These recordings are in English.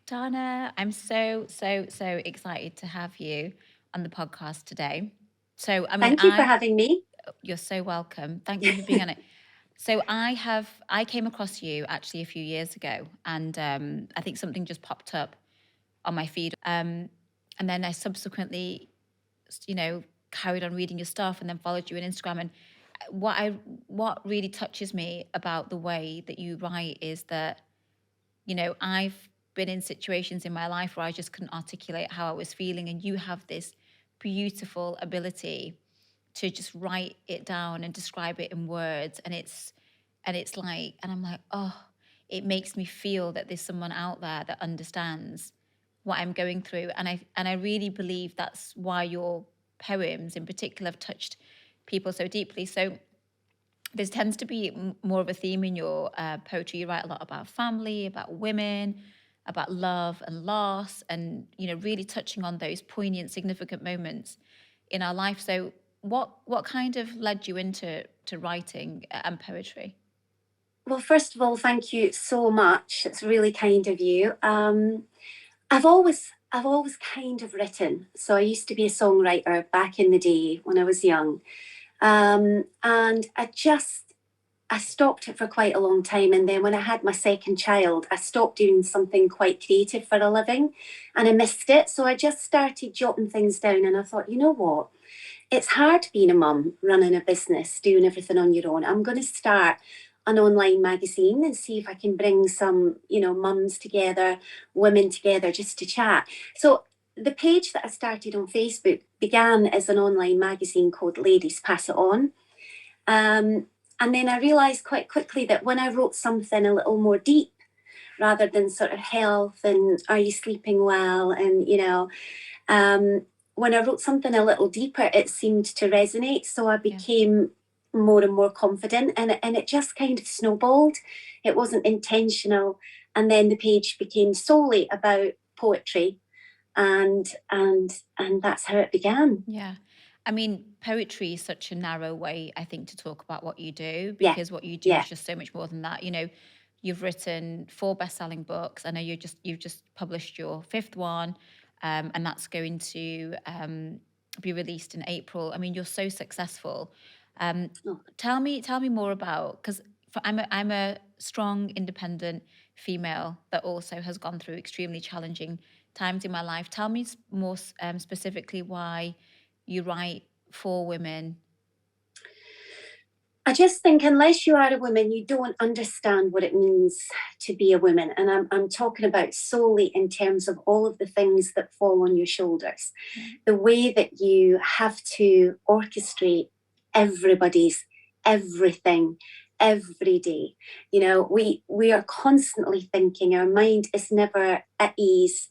Donna, I'm so excited to have you on the podcast today. So, I mean, Thank you for having me. you're so welcome. Thank you for being on it. So, I came across you actually a few years ago, and I think something just popped up on my feed. And then I subsequently, carried on reading your stuff, and then followed you on Instagram. And what really touches me about the way that you write is that I've been in situations in my life where I just couldn't articulate how I was feeling, and you have this beautiful ability to just write it down and describe it in words, and I'm like, oh, it makes me feel that there's someone out there that understands what I'm going through, and I really believe that's why your poems in particular have touched people so deeply. So there tends to be more of a theme in your poetry. You write a lot about family, about women, about love and loss, and really touching on those poignant, significant moments in our life. So, what kind of led you into writing and poetry? Well, first of all, thank you so much. It's really kind of you. I've always kind of written. So I used to be a songwriter back in the day when I was young, and I stopped it for quite a long time. And then when I had my second child, I stopped doing something quite creative for a living, and I missed it. So I just started jotting things down, and I thought, you know what? It's hard being a mum, running a business, doing everything on your own. I'm going to start an online magazine and see if I can bring some, mums together, women together just to chat. So the page that I started on Facebook began as an online magazine called Ladies Pass It On. And then I realised quite quickly that when I wrote something a little more deep, rather than sort of health and are you sleeping well, and when I wrote something a little deeper, it seemed to resonate. So I became more and more confident, and it just kind of snowballed. It wasn't intentional. And then the page became solely about poetry, and that's how it began. Yeah. I mean, poetry is such a narrow way, I think, to talk about what you do, Yeah, because what you do yeah. is just so much more than that. You've written 4 best-selling books. I know you've just published your fifth one, and that's going to be released in April. I mean, you're so successful. Oh. Tell me more about, because I'm a strong, independent female that also has gone through extremely challenging times in my life. Tell me more specifically why you write for women. I just think unless you are a woman, you don't understand what it means to be a woman. And I'm talking about solely in terms of all of the things that fall on your shoulders. Yeah. The way that you have to orchestrate everybody's everything every day. We are constantly thinking, our mind is never at ease.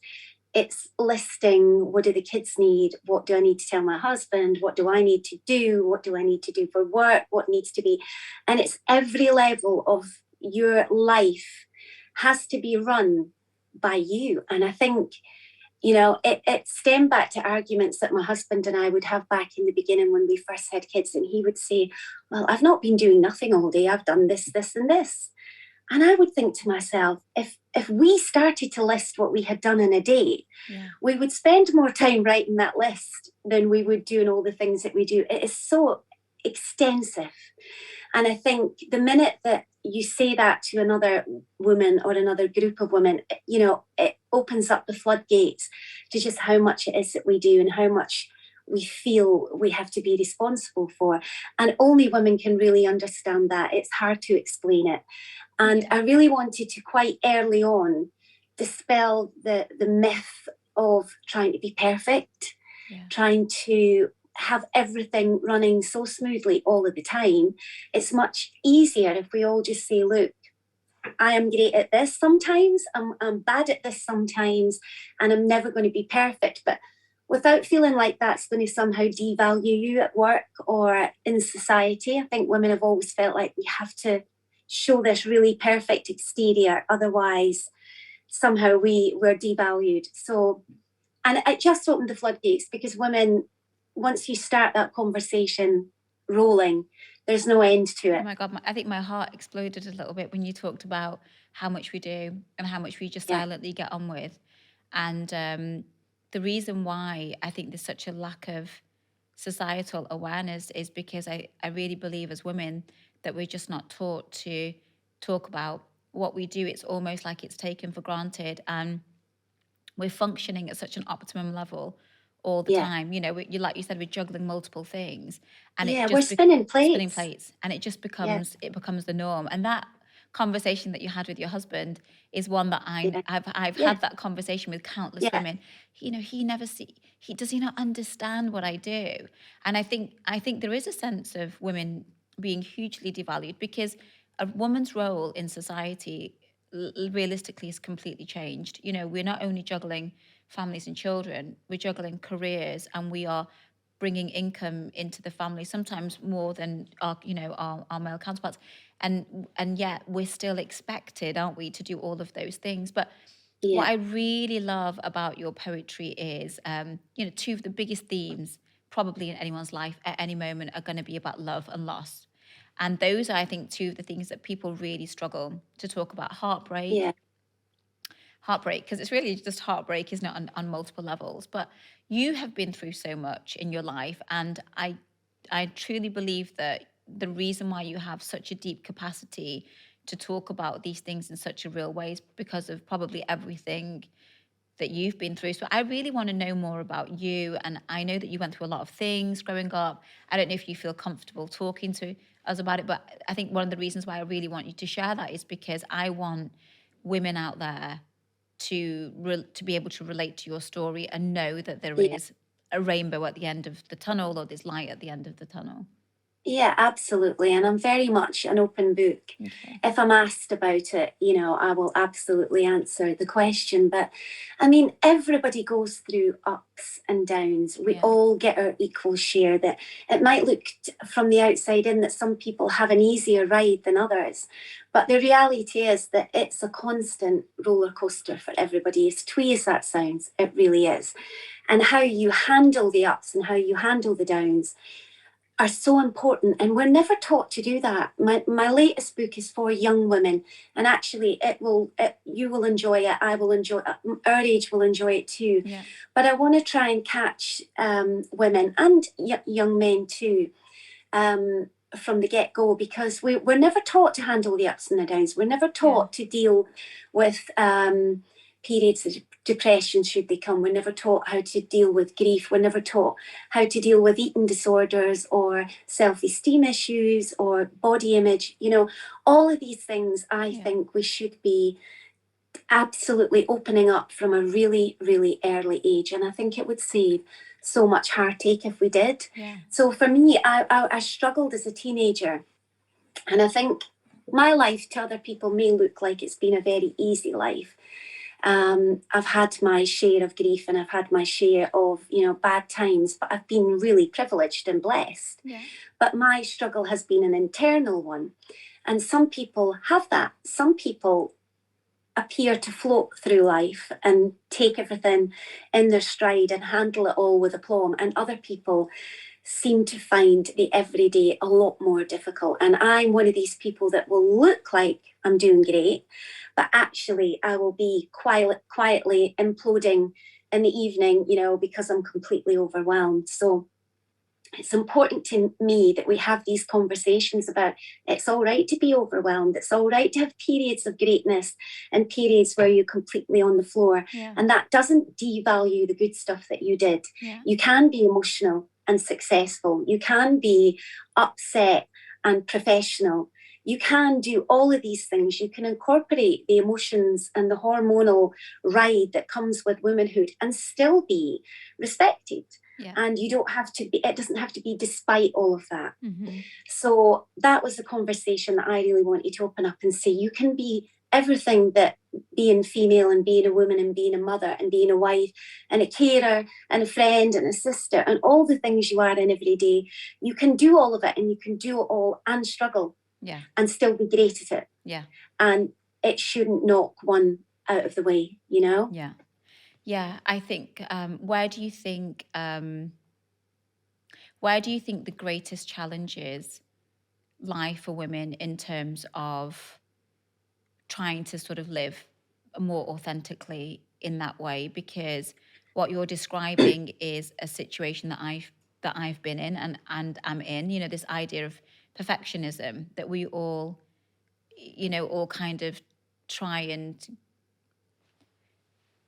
It's listing, what do the kids need? What do I need to tell my husband? What do I need to do? What do I need to do for work? What needs to be? And it's every level of your life has to be run by you. And I think, it stemmed back to arguments that my husband and I would have back in the beginning when we first had kids. And he would say, well, I've not been doing nothing all day. I've done this, this, and this. And I would think to myself, if we started to list what we had done in a day, we would spend more time writing that list than we would doing all the things that we do. It is so extensive. And I think the minute that you say that to another woman or another group of women, it opens up the floodgates to just how much it is that we do and how much we feel we have to be responsible for. And only women can really understand that. It's hard to explain it. And I really wanted to quite early on dispel the myth of trying to be perfect, trying to have everything running so smoothly all of the time. It's much easier if we all just say, look, I am great at this sometimes, I'm bad at this sometimes, and I'm never going to be perfect. But without feeling like that's going to somehow devalue you at work or in society. I think women have always felt like we have to show this really perfect exterior, otherwise somehow we're devalued. So, and it just opened the floodgates, because women, once you start that conversation rolling, There's no end to Oh it. my God, I think my heart exploded a little bit when you talked about how much we do and how much we just Yeah, silently get on with. And the reason why I think there's such a lack of societal awareness is because I really believe as women that we're just not taught to talk about what we do. It's almost like it's taken for granted. And we're functioning at such an optimum level all the yeah, time. You know, you like you said, we're juggling multiple things, and it yeah. We're just spinning spinning plates. plates, and it just Yeah, becomes the norm. And that conversation that you had with your husband is one that yeah, I've yeah, had that conversation with countless yeah, women. You know, he does he not understand what I do? And I think there is a sense of women being hugely devalued because a woman's role in society realistically has completely changed. You know, we're not only juggling families and children, we're juggling careers, and we are bringing income into the family, sometimes more than our male counterparts. And yet we're still expected, aren't we, to do all of those things. But what yeah, I really love about your poetry is, two of the biggest themes probably in anyone's life at any moment are going to be about love and loss. And those are, I think, two of the things that people really struggle to talk about. yeah, Heartbreak, because it's really just heartbreak, isn't it, on multiple levels. But you have been through so much in your life, and I truly believe that the reason why you have such a deep capacity to talk about these things in such a real way is because of probably everything that you've been through. So I really want to know more about you. And I know that you went through a lot of things growing up. I don't know if you feel comfortable talking to us about it, but I think one of the reasons why I really want you to share that is because I want women out there to be able to relate to your story and know that there yeah. is a rainbow at the end of the tunnel, or there's light at the end of the tunnel. Yeah, absolutely. And I'm very much an open book. Okay. If I'm asked about it, I will absolutely answer the question. But I mean, everybody goes through ups and downs. We Yeah. all get our equal share. That it might look from the outside in that some people have an easier ride than others. But the reality is that it's a constant roller coaster for everybody. As twee as that sounds, it really is. And how you handle the ups and how you handle the downs are so important, and we're never taught to do that. My latest book is for young women, and actually you will enjoy it, I will enjoy it, our age will enjoy it too. Yeah. But I want to try and catch women and young men too, from the get-go, because we're never taught to handle the ups and the downs. We're never Yeah. taught to deal with periods of depression should they come. We're never taught how to deal with grief. We're never taught how to deal with eating disorders or self-esteem issues or body image. All of these things I Yeah. think we should be absolutely opening up from a really, really early age. And I think it would save so much heartache if we did. Yeah. So for me, I struggled as a teenager. And I think my life to other people may look like it's been a very easy life. I've had my share of grief and I've had my share of, bad times, but I've been really privileged and blessed. Yeah. But my struggle has been an internal one. And some people have that. Some people appear to float through life and take everything in their stride and handle it all with aplomb. And other people seem to find the everyday a lot more difficult. And I'm one of these people that will look like I'm doing great, but actually I will be quietly imploding in the evening, because I'm completely overwhelmed. So it's important to me that we have these conversations about it's all right to be overwhelmed. It's all right to have periods of greatness and periods where you're completely on the floor. Yeah. And that doesn't devalue the good stuff that you did. Yeah. You can be emotional and successful. You can be upset and professional. You can do all of these things. You can incorporate the emotions and the hormonal ride that comes with womanhood and still be respected. Yeah. And you don't have to be, it doesn't have to be despite all of that. Mm-hmm. So that was the conversation that I really want you to open up and say, you can be everything that being female and being a woman and being a mother and being a wife and a carer and a friend and a sister and all the things you are in every day. You can do all of it, and you can do it all and struggle. Yeah. And still be great at it. Yeah. And it shouldn't knock one out of the way, Yeah. Yeah. I think where do you think the greatest challenge is life for women in terms of trying to sort of live more authentically in that way, because what you're describing is a situation that I've been in and am in, you know, this idea of perfectionism that we all, you know, all kind of try and,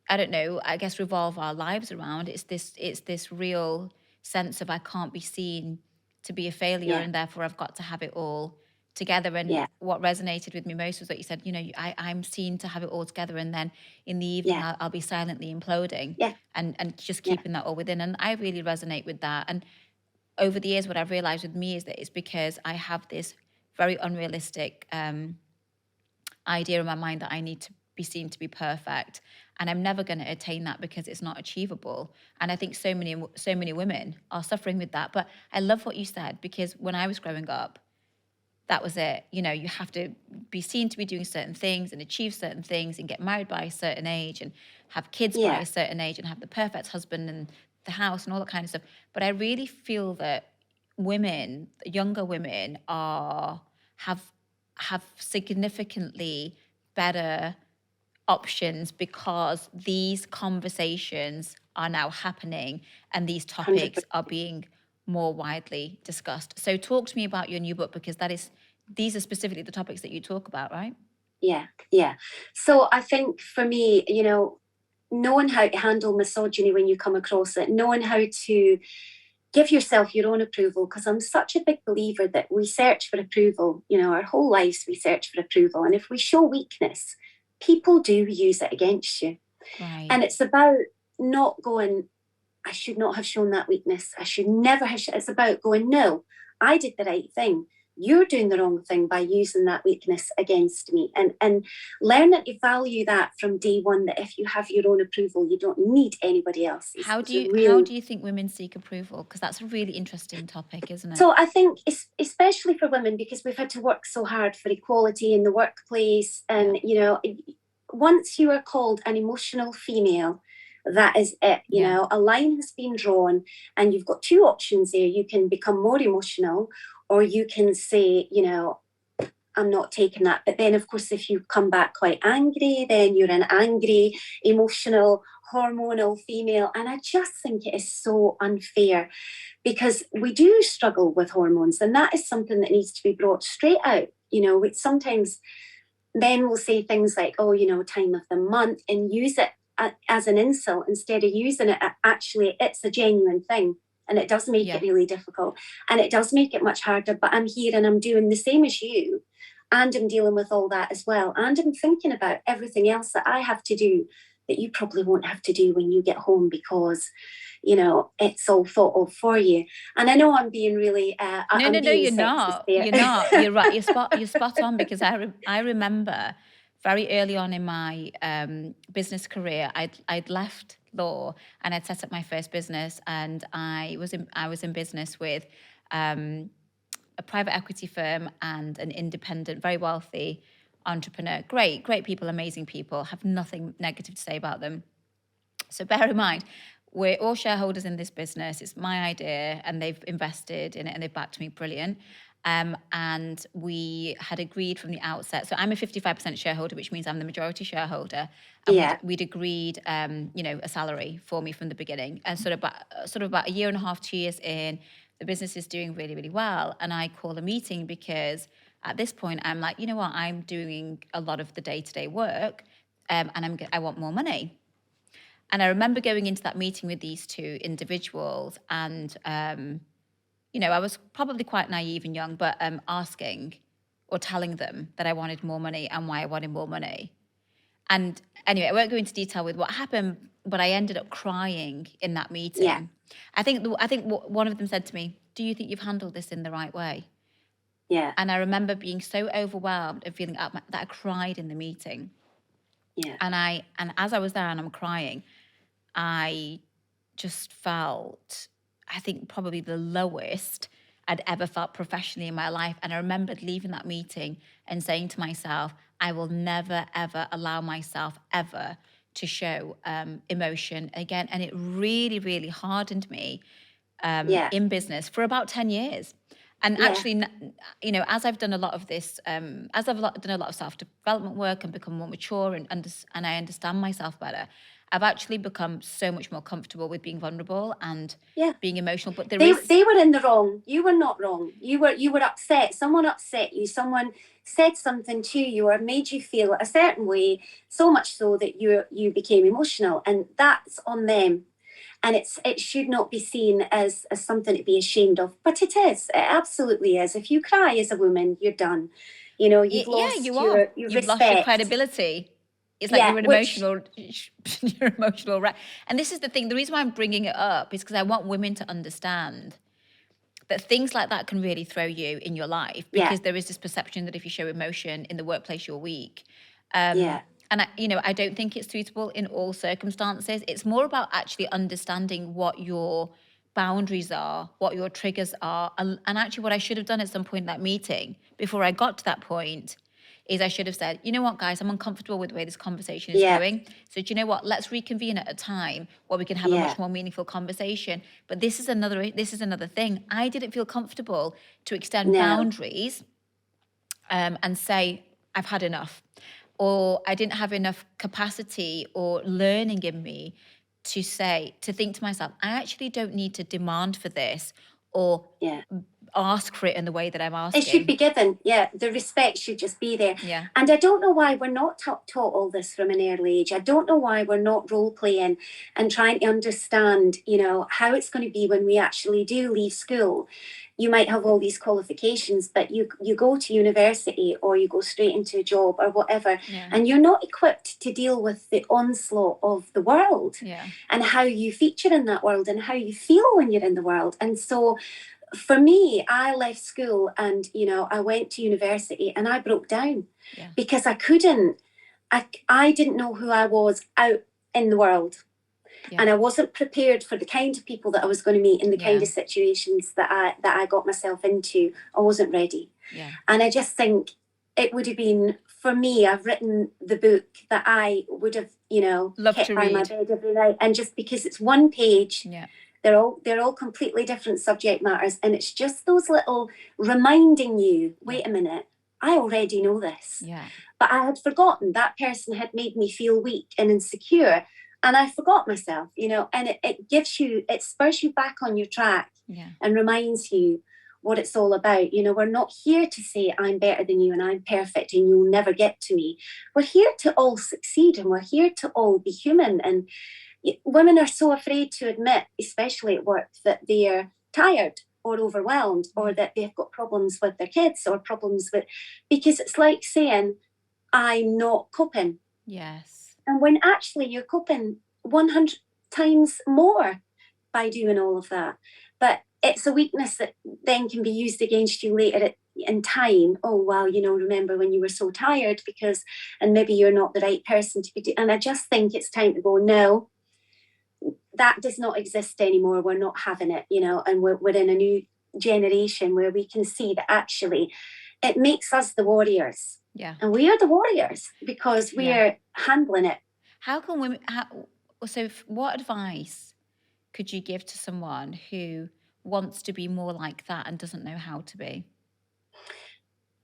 I don't know, I guess revolve our lives around. It's this real sense of I can't be seen to be a failure, Yeah, and therefore I've got to have it all together. And yeah, what resonated with me most was that you said, you know, I'm seen to have it all together, and then in the evening yeah, I'll be silently imploding, yeah, and just yeah, keeping that all within. And I really resonate with that. And over the years, what I've realized with me is that it's because I have this very unrealistic idea in my mind that I need to be seen to be perfect, and I'm never going to attain that because it's not achievable. And I think so many women are suffering with that. But I love what you said, because when I was growing up, that was it. You know, you have to be seen to be doing certain things and achieve certain things and get married by a certain age and have kids by yeah, a certain age and have the perfect husband and the house and all that kind of stuff. But I really feel that women, younger women, are have have significantly better options because these conversations are now happening and these topics 100%. are being more widely discussed. So talk to me about your new book, because these are specifically the topics that you talk about, right? Yeah, yeah. So I think for me, you know, knowing how to handle misogyny when you come across it, knowing how to give yourself your own approval, because I'm such a big believer that we search for approval, you know, our whole lives we search for approval. And if we show weakness, people do use it against you. Right. And it's about not going, I should not have shown that weakness. I should never have. It's about going, no, I did the right thing. You're doing the wrong thing by using that weakness against me. And learning to value that from day one, that if you have your own approval, you don't need anybody else's. How do It's a you how really do you think women seek approval? Because that's a really interesting topic, isn't it? So I think, especially for women, because we've had to work so hard for equality in the workplace, Yeah. and you know, once you are called an emotional female, that is it. You Yeah. know, a line has been drawn, and you've got two options there. You can become more emotional, or you can say, you know, I'm not taking that. But then, of course, if you come back quite angry, then you're an angry, emotional, hormonal female. And I just think it is so unfair, because we do struggle with hormones, and that is something that needs to be brought straight out. You know, sometimes men will say things like, oh, you know, time of the month, and use it as an insult instead of using it. Actually, it's a genuine thing. And it does make Yeah. it really difficult, and it does make it much harder. But I'm here and I'm doing the same as you. And I'm dealing with all that as well. And I'm thinking about everything else that I have to do that you probably won't have to do when you get home, because you know it's all thought of for you. And I know I'm being really No, I'm no, no, being you're sexist not. there. You're not. You're right. You're spot on, because I remember very early on in my business career, I'd left law and I'd set up my first business, and I was in business with a private equity firm and an independent, very wealthy entrepreneur. Great people, amazing people. Have nothing negative to say about them. So bear in mind, we're all shareholders in this business. It's my idea, and they've invested in it and they've backed me. Brilliant. And we had agreed from the outset. So I'm a 55% shareholder, which means I'm the majority shareholder. And we'd, Yeah, we'd agreed, you know, a salary for me from the beginning. And sort of about a year and a half, 2 years in, the business is doing really, really well. And I call a meeting because at this point I'm like, you know what, I'm doing a lot of the day-to-day work, and I want more money. And I remember going into that meeting with these two individuals, and you know, I was probably quite naive and young, but asking or telling them that I wanted more money and why I wanted more money. And anyway, I won't go into detail with what happened, but I ended up crying in that yeah, meeting. I think one of them said to me, "Do you think you've handled this in the right way?" yeah, And I remember being so overwhelmed and feeling that I cried in the meeting. yeah, And as I was there and I'm crying, I just felt, I think, probably the lowest I'd ever felt professionally in my life. And I remembered leaving that meeting and saying to myself, I will never, ever allow myself ever to show emotion again. And it really, really hardened me yeah, in business for about 10 years. And Yeah. actually, you know, as I've done a lot of this, as I've done a lot of self-development work and become more mature and I understand myself better, I've actually become so much more comfortable with being vulnerable and Yeah. being emotional. But there They is, were in the wrong. You were not wrong. You were upset. Someone upset you. Someone said something to you or made you feel a certain way, so much so that you became emotional, and that's on them. And it should not be seen as something to be ashamed of, but it is. It absolutely is. If you cry as a woman, you're done. You know, you've yeah, lost you are. your You've lost your respect. credibility. It's like Yeah, you're an which emotional, you're emotional wreck. And this is the thing. The reason why I'm bringing it up is because I want women to understand that things like that can really throw you in your life, yeah, because there is this perception that if you show emotion in the workplace, you're weak. yeah, And I don't think it's suitable in all circumstances. It's more about actually understanding what your boundaries are, what your triggers are, and actually what I should have done at some point in that meeting before I got to that point is I should have said, you know what, guys, I'm uncomfortable with the way this conversation is yeah, going. So do you know what? Let's reconvene at a time where we can have a yeah. much more meaningful conversation. But this is another thing. I didn't feel comfortable to extend No, boundaries and say, I've had enough. Or I didn't have enough capacity or learning in me to think to myself, I actually don't need to demand for this or yeah. ask for it in the way that I'm It should asking. be given. Yeah, the respect should just be there. Yeah. And I don't know why we're not taught all this from an early age. I don't know why we're not role playing and trying to understand, you know, how it's going to be when we actually do leave school. You might have all these qualifications, but you go to university or you go straight into a job or whatever, Yeah. and you're not equipped to deal with the onslaught of the world Yeah. and how you feature in that world and how you feel when you're in the world. And so for me, I left school and, you know, I went to university and I broke down because I couldn't, I didn't know who I was out in the world. Yeah. And I wasn't prepared for the kind of people that I was going to meet in the kind Yeah. of situations that I got myself into. I wasn't ready. Yeah. And I just think it would have been, for me, I've written the book that I would have, you know, Love kept to by my read. bed every night. And just because it's one page, Yeah. they're all completely different subject matters. And it's just those little reminding you, wait a minute, I already know this. Yeah. But I had forgotten that person had made me feel weak and insecure. And I forgot myself, you know, and it spurs you back on your track and reminds you what it's all about. You know, we're not here to say I'm better than you and I'm perfect and you'll never get to me. We're here to all succeed and we're here to all be human. And women are so afraid to admit, especially at work, that they're tired or overwhelmed or that they've got problems with their kids or problems with, because it's like saying, I'm not coping. Yes. And when actually you're coping 100 times more by doing all of that. But it's a weakness that then can be used against you later in time. Oh, well, you know, remember when you were so tired because, and maybe you're not the right person to be doing. And I just think it's time to go, no, that does not exist anymore. We're not having it, you know, and we're in a new generation where we can see that actually it makes us the warriors. Yeah. And we are the warriors because we are handling it. How can women, what advice could you give to someone who wants to be more like that and doesn't know how to be?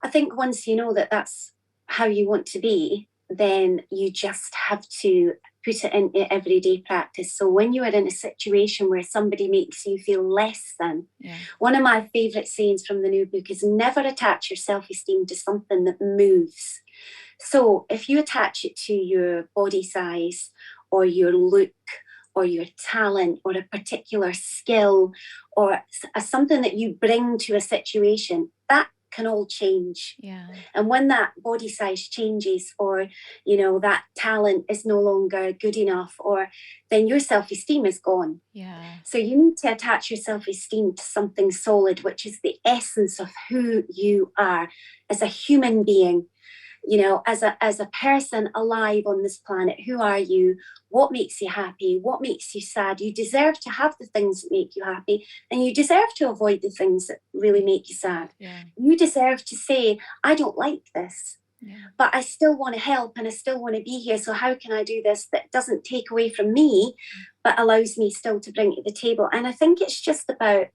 I think once you know that that's how you want to be, then you just have to put it into everyday practice. So when you are in a situation where somebody makes you feel less than, one of my favourite sayings from the new book is never attach your self-esteem to something that moves. So if you attach it to your body size or your look or your talent or a particular skill or something that you bring to a situation, that can all change. Yeah. And when that body size changes or, you know, that talent is no longer good enough, or then your self-esteem is gone. Yeah. So you need to attach your self-esteem to something solid, which is the essence of who you are as a human being. You know, as a person alive on this planet, who are you? What makes you happy? What makes you sad? You deserve to have the things that make you happy, and you deserve to avoid the things that really make you sad. Yeah. You deserve to say, I don't like this, but I Yeah. still want to help and I still want to be here. So how can I do this that doesn't take away from me, but allows me still to bring to the table? And I think it's just about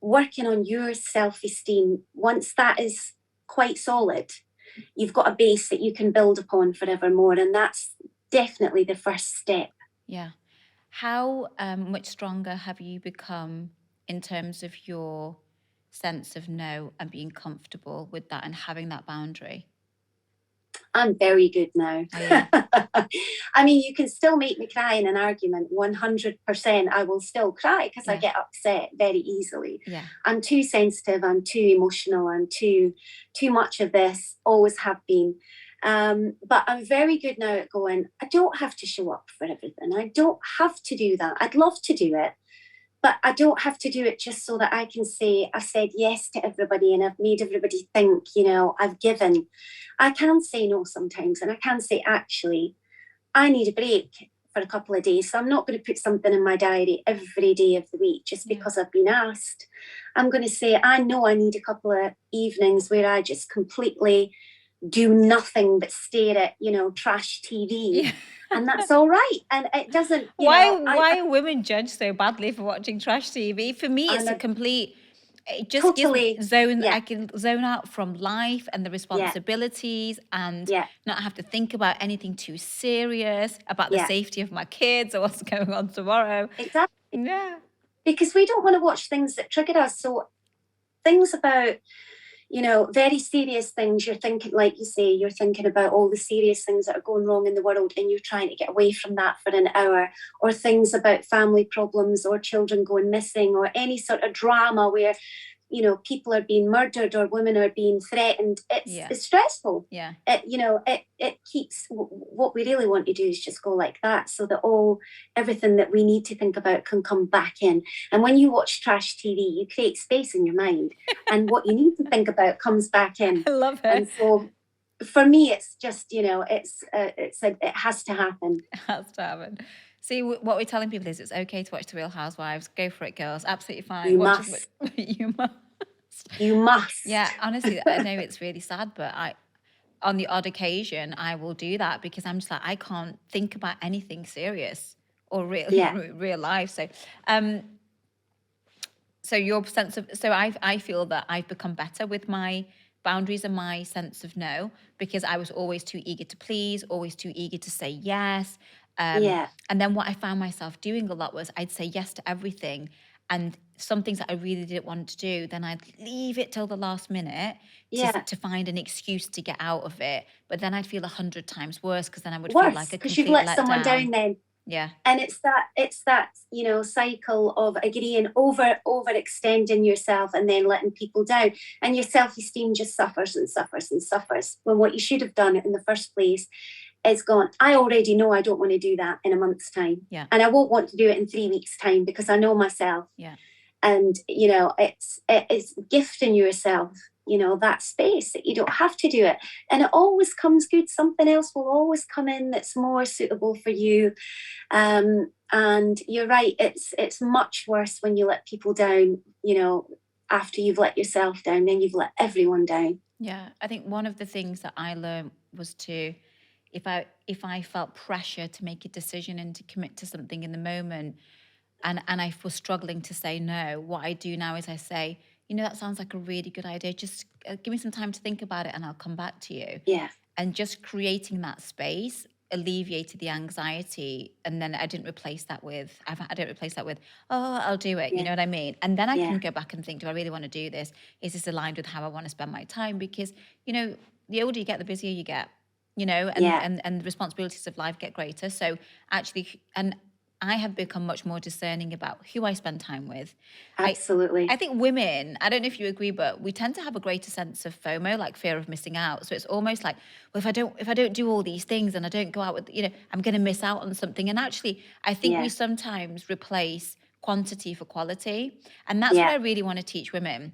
working on your self-esteem, once that is quite solid, you've got a base that you can build upon forevermore. And that's definitely the first step. Yeah. How much stronger have you become in terms of your sense of no and being comfortable with that and having that boundary? I'm very good now. Are you? I mean, you can still make me cry in an argument. 100%. I will still cry because I Yeah. get upset very easily. Yeah. I'm too sensitive. I'm too emotional. I'm too much of this. Always have been. But I'm very good now at going, I don't have to show up for everything. I don't have to do that. I'd love to do it, but I don't have to do it just so that I can say I said yes to everybody and I've made everybody think, I've given. I can say no sometimes, and I can say, actually, I need a break for a couple of days. So I'm not going to put something in my diary every day of the week just because I've been asked. I'm going to say, I know I need a couple of evenings where I just completely do nothing but stare at, trash TV. Yeah. And that's all right. And it doesn't, Why are women judged so badly for watching trash TV? For me, it's a complete. It just gives me totally zone. yeah, I can zone out from life and the yeah, responsibilities, and yeah, not have to think about anything too serious about the yeah, safety of my kids or what's going on tomorrow. exactly. Yeah. Because we don't want to watch things that trigger us. So things about, very serious things, you're thinking, like you say, you're thinking about all the serious things that are going wrong in the world and you're trying to get away from that for an hour, or things about family problems or children going missing or any sort of drama where, people are being murdered or women are being threatened. It's stressful. Yeah. It keeps, what we really want to do is just go like that, so that everything that we need to think about can come back in. And when you watch trash TV, you create space in your mind, and what you need to think about comes back in. I love her. And so for me, it's just, it has to happen. It has to happen. See, what we're telling people is it's okay to watch The Real Housewives. Go for it, girls. Absolutely fine. You Watch must. You must. You must. Yeah, honestly, I know it's really sad, but on the odd occasion, I will do that because I'm just like, I can't think about anything serious or real life. So your sense of, I feel that I've become better with my boundaries and my sense of no, because I was always too eager to please, always too eager to say yes. Yeah. And then what I found myself doing a lot was I'd say yes to everything. And some things that I really didn't want to do, then I'd leave it till the last minute Yeah. to find an excuse to get out of it. But then I'd feel 100 times worse because then I would feel Worse, like a because you've complete let someone down letdown. then. Yeah. And it's that cycle of agreeing, overextending yourself and then letting people down, and your self-esteem just suffers and suffers and suffers, when what you should have done in the first place is gone, I already know I don't want to do that in a month's time. Yeah. And I won't want to do it in 3 weeks' time because I know myself. Yeah. And it's gifting yourself, that space that you don't have to do it. And it always comes good. Something else will always come in that's more suitable for you. And you're right, it's much worse when you let people down, after you've let yourself down, then you've let everyone down. Yeah, I think one of the things that I learned was to, if I felt pressure to make a decision and to commit to something in the moment, and I was struggling to say no, what I do now is I say, that sounds like a really good idea. Just give me some time to think about it, and I'll come back to you. Yeah. And just creating that space alleviated the anxiety, and then I didn't replace that with oh, I'll do it. Yeah. You know what I mean? And then I Yeah. can go back and think, do I really want to do this? Is this aligned with how I want to spend my time? Because the older you get, the busier you get, and the responsibilities of life get greater. So actually, and I have become much more discerning about who I spend time with. Absolutely. I think women, I don't know if you agree, but we tend to have a greater sense of FOMO, like fear of missing out. So it's almost like, well, if I don't do all these things and I don't go out with, I'm going to miss out on something. And actually, I think we sometimes replace quantity for quality. And that's what I really want to teach women.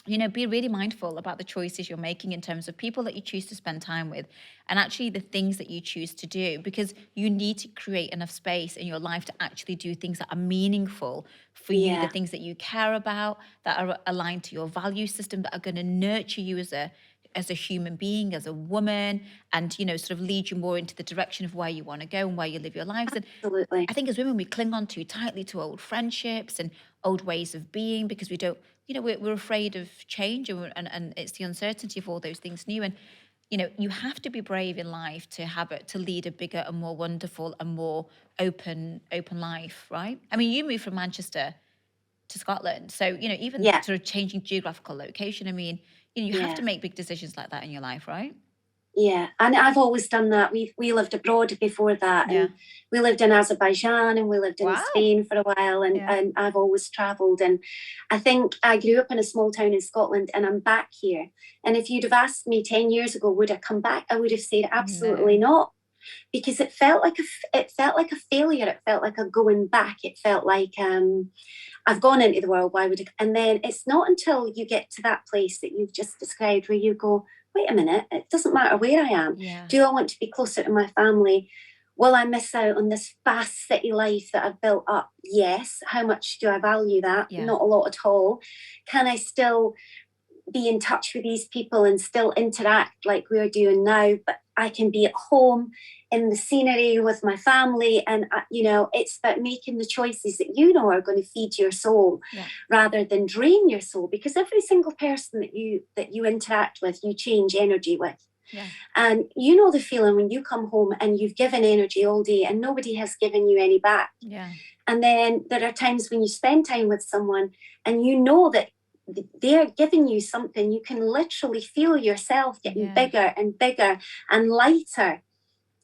Be really mindful about the choices you're making in terms of people that you choose to spend time with, and actually the things that you choose to do, because you need to create enough space in your life to actually do things that are meaningful for you, the things that you care about, that are aligned to your value system, that are going to nurture you as a human being, as a woman, and sort of lead you more into the direction of where you want to go and where you live your lives. Absolutely. And I think as women, we cling on too tightly to old friendships and old ways of being, because we don't, we're afraid of change, and it's the uncertainty of all those things new. And you have to be brave in life to to lead a bigger and more wonderful and more open life, right? I mean, you moved from Manchester to Scotland, so even Yeah. sort of changing geographical location. I mean, you have to Yeah. make big decisions like that in your life, right? Yeah, and I've always done that. We lived abroad before that, Yeah. and we lived in Azerbaijan, and we lived in Wow. Spain for a while, and, Yeah. and I've always travelled. And I think I grew up in a small town in Scotland, and I'm back here. And if you'd have asked me 10 years ago, would I come back? I would have said absolutely No. not, because it felt like a failure. It felt like a going back. It felt like I've gone into the world. Why would I? And then it's not until you get to that place that you've just described where you go, wait a minute, it doesn't matter where I am. Yeah. Do I want to be closer to my family? Will I miss out on this fast city life that I've built up? Yes. How much do I value that? Yeah. Not a lot at all. Can I still be in touch with these people and still interact like we're doing now? But I can be at home in the scenery with my family, and it's about making the choices that are going to feed your soul, Yeah. rather than drain your soul, because every single person that you interact with, you change energy with. Yeah. And you know the feeling when you come home and you've given energy all day and nobody has given you any back. Yeah. And then there are times when you spend time with someone and you know that they're giving you something. You can literally feel yourself getting bigger and bigger and lighter.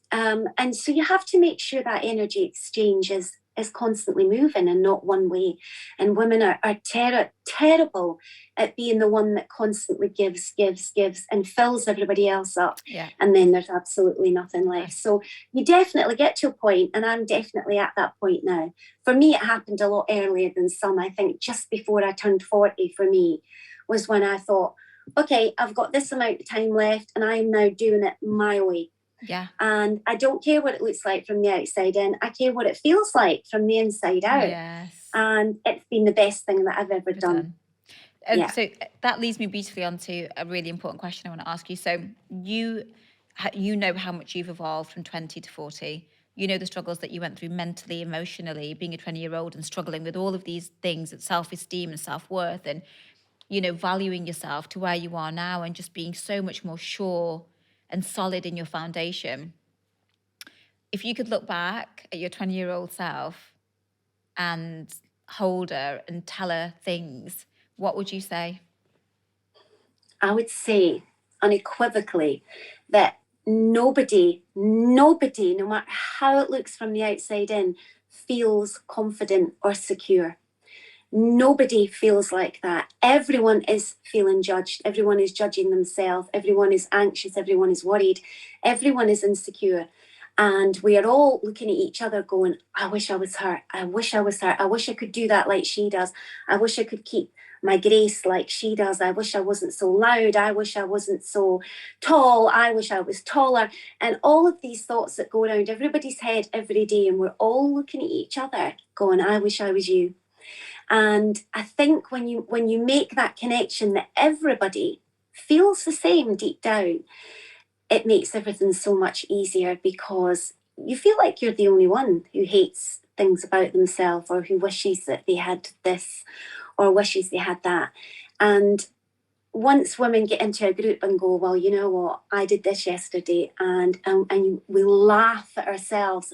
And so you have to make sure that energy exchange is constantly moving and not one way. And women are terrible at being the one that constantly gives and fills everybody else up. Yeah. And then there's absolutely nothing left. So you definitely get to a point, and I'm definitely at that point now. For me, it happened a lot earlier than some. I think just before I turned 40 for me was when I thought, okay, I've got this amount of time left and I'm now doing it my way. Yeah. And I don't care what it looks like from the outside in. I care what it feels like from the inside out. Yes. And it's been the best thing that I've ever done. And so that leads me beautifully onto a really important question I want to ask you. So you know how much you've evolved from 20 to 40. You know the struggles that you went through mentally, emotionally, being a 20-year-old and struggling with all of these things, at self-esteem and self-worth, and valuing yourself to where you are now, and just being so much more sure and solid in your foundation. If you could look back at your 20-year-old self and hold her and tell her things, what would you say? I would say unequivocally that nobody, no matter how it looks from the outside in, feels confident or secure. Nobody feels like that. Everyone is feeling judged. Everyone is judging themselves. Everyone is anxious. Everyone is worried. Everyone is insecure. And we are all looking at each other going, I wish I was her. I wish I was her. I wish I could do that like she does. I wish I could keep my grace like she does. I wish I wasn't so loud. I wish I wasn't so tall. I wish I was taller. And all of these thoughts that go around everybody's head every day. And we're all looking at each other going, I wish I was you. And I think when you make that connection that everybody feels the same deep down, it makes everything so much easier, because you feel like you're the only one who hates things about themselves, or who wishes that they had this or wishes they had that. And once women get into a group and go, well, you know what, I did this yesterday, and we laugh at ourselves,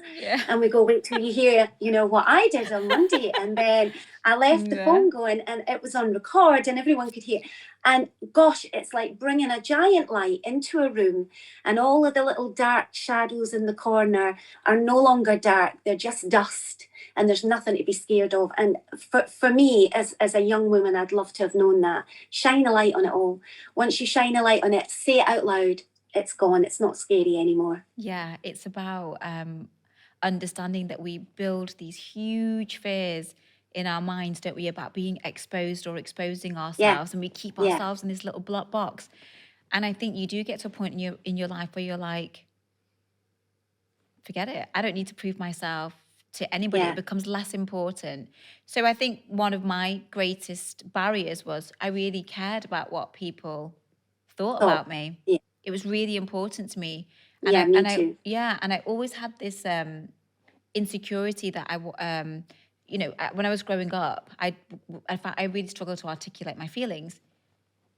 and we go, wait till you hear, what I did on Monday, and then I left the phone going, and it was on record, and everyone could hear. And gosh, it's like bringing a giant light into a room, and all of the little dark shadows in the corner are no longer dark; they're just dust. And there's nothing to be scared of. And for me, as a young woman, I'd love to have known that. Shine a light on it all. Once you shine a light on it, say it out loud. It's gone. It's not scary anymore. Yeah, it's about understanding that we build these huge fears in our minds, don't we, about being exposed or exposing ourselves, and we keep ourselves in this little black box. And I think you do get to a point in your life where you're like, forget it. I don't need to prove myself to anybody. It becomes less important. So I think one of my greatest barriers was I really cared about what people thought about me. Yeah. It was really important to me. And me too. And I always had this insecurity that when I was growing up, I really struggled to articulate my feelings,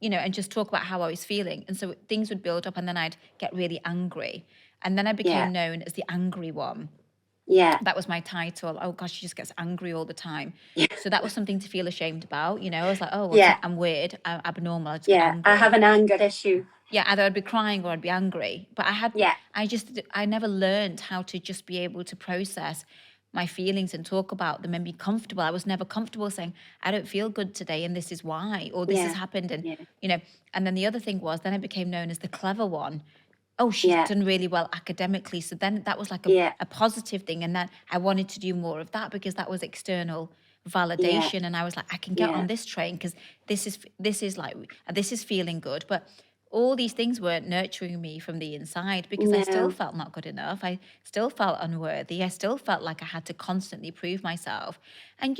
and just talk about how I was feeling. And so things would build up and then I'd get really angry. And then I became known as the angry one. Yeah. That was my title. Oh gosh, she just gets angry all the time. Yeah. So that was something to feel ashamed about. I was like, oh, well, Yeah. I'm weird, I'm abnormal, I just get Yeah. angry. I have an anger issue. Yeah, either I'd be crying or I'd be angry. But Yeah. I never learned how to just be able to process my feelings and talk about them and be comfortable. I was never comfortable saying, I don't feel good today and this is why, or this has happened. And, and then the other thing was, then I became known as the clever one. Oh, she's done really well academically. So then that was like a positive thing. And then I wanted to do more of that because that was external validation. And I was like, I can get on this train because this is feeling good. But all these things weren't nurturing me from the inside because I still felt not good enough. I still felt unworthy. I still felt like I had to constantly prove myself. And,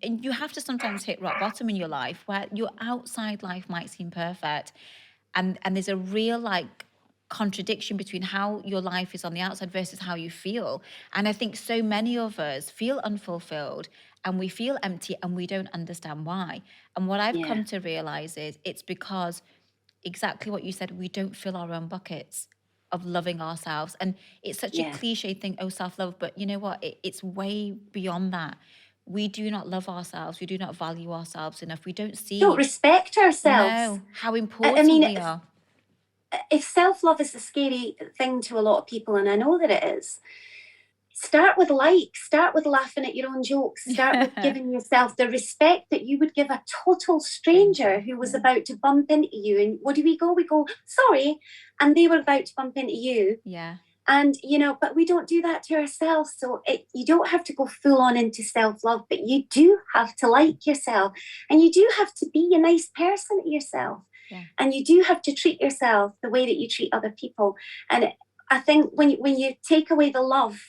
and you have to sometimes hit rock bottom in your life where your outside life might seem perfect. And there's a real contradiction between how your life is on the outside versus how you feel. And I think so many of us feel unfulfilled and we feel empty and we don't understand why. And what I've come to realize is it's because exactly what you said, we don't fill our own buckets of loving ourselves. And it's such a cliche thing, oh, self-love, but you know what? It's way beyond that. We do not love ourselves. We do not value ourselves enough. We don't respect ourselves. No, how important we are. If self-love is a scary thing to a lot of people, and I know that it is, start with laughing at your own jokes, start with giving yourself the respect that you would give a total stranger who was about to bump into you. And what do? We go, sorry, and they were about to bump into you. Yeah. And, but we don't do that to ourselves. So you don't have to go full on into self-love, but you do have to like yourself, and you do have to be a nice person to yourself. Yeah. And you do have to treat yourself the way that you treat other people. And I think when you take away the love,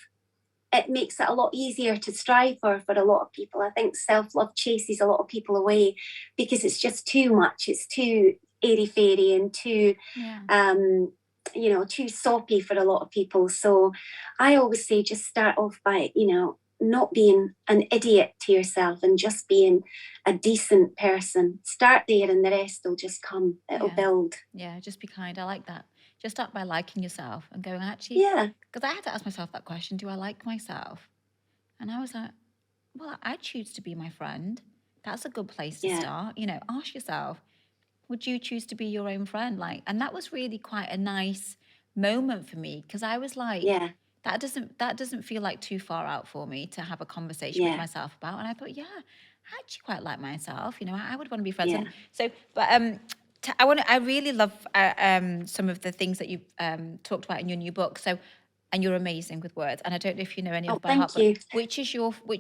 it makes it a lot easier to strive for a lot of people. I think self-love chases a lot of people away because it's just too much. It's too airy-fairy and too, too soppy for a lot of people. So I always say just start off by, not being an idiot to yourself and just being a decent person. Start there and the rest will just come. It'll build. Yeah, just be kind. I like that. Just start by liking yourself and going, actually, because I had to ask myself that question, do I like myself? And I was like, well, I choose to be my friend. That's a good place to start. Ask yourself, would you choose to be your own friend? And that was really quite a nice moment for me because I was like, that doesn't feel like too far out for me to have a conversation with myself about. And I thought, I actually quite like myself. I would want to be friends. And so, but I really love some of the things that you've talked about in your new book. So, and you're amazing with words. And I don't know if you know any of by heart, but which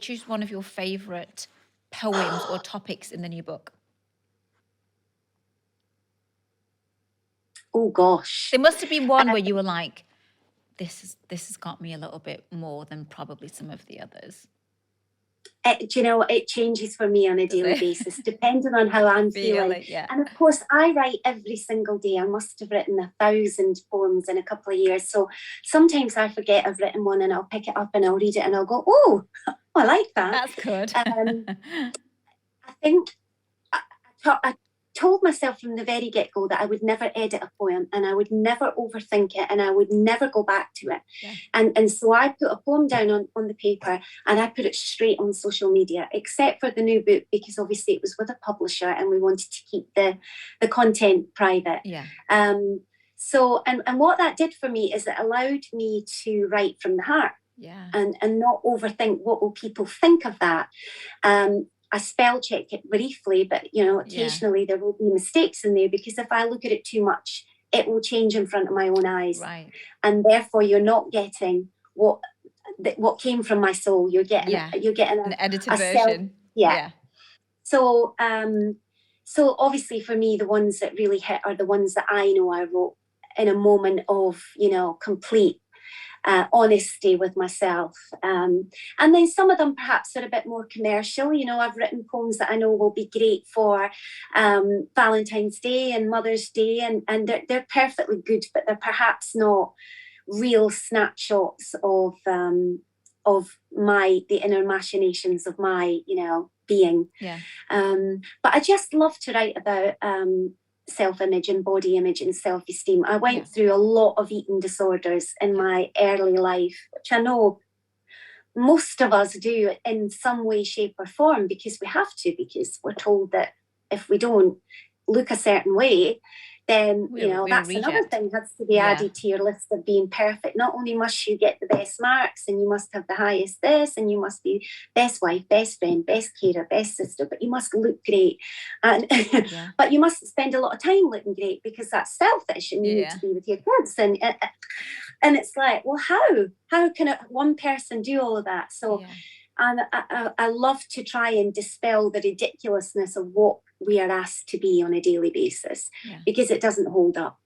is one of your favorite poems or topics in the new book? Oh gosh, there must have been one where you were like, this has got me a little bit more than probably some of the others. It changes for me on a daily basis, depending on how I'm feeling. And of course, I write every single day. I must have written 1,000 poems in a couple of years. So sometimes I forget I've written one and I'll pick it up and I'll read it and I'll go, oh, I like that. That's good. I think I told myself from the very get-go that I would never edit a poem and I would never overthink it and I would never go back to it. And so I put a poem down on the paper and I put it straight on social media, except for the new book, because obviously it was with a publisher and we wanted to keep the content private. So what that did for me is it allowed me to write from the heart and not overthink what will people think of that. I spell check it briefly, but occasionally there will be mistakes in there because if I look at it too much, it will change in front of my own eyes, and therefore you're not getting what came from my soul. You're getting an edited version. So obviously for me, the ones that really hit are the ones that I know I wrote in a moment of complete honesty with myself. And then some of them perhaps are a bit more commercial. I've written poems that I know will be great for Valentine's Day and Mother's Day, and they're perfectly good, but they're perhaps not real snapshots of the inner machinations of my, being. Yeah. But I just love to write about self-image and body image and self-esteem. I went through a lot of eating disorders in my early life, which I know most of us do in some way, shape or form, because we have to, because we're told that if we don't look a certain way, then that's another thing has to be added to your list of being perfect. Not only must you get the best marks and you must have the highest this and you must be best wife, best friend, best carer, best sister, but you must look great. And but you must spend a lot of time looking great, because that's selfish and you need to be with your kids. And it's like, well, how can one person do all of that? So and I love to try and dispel the ridiculousness of what we are asked to be on a daily basis, because it doesn't hold up.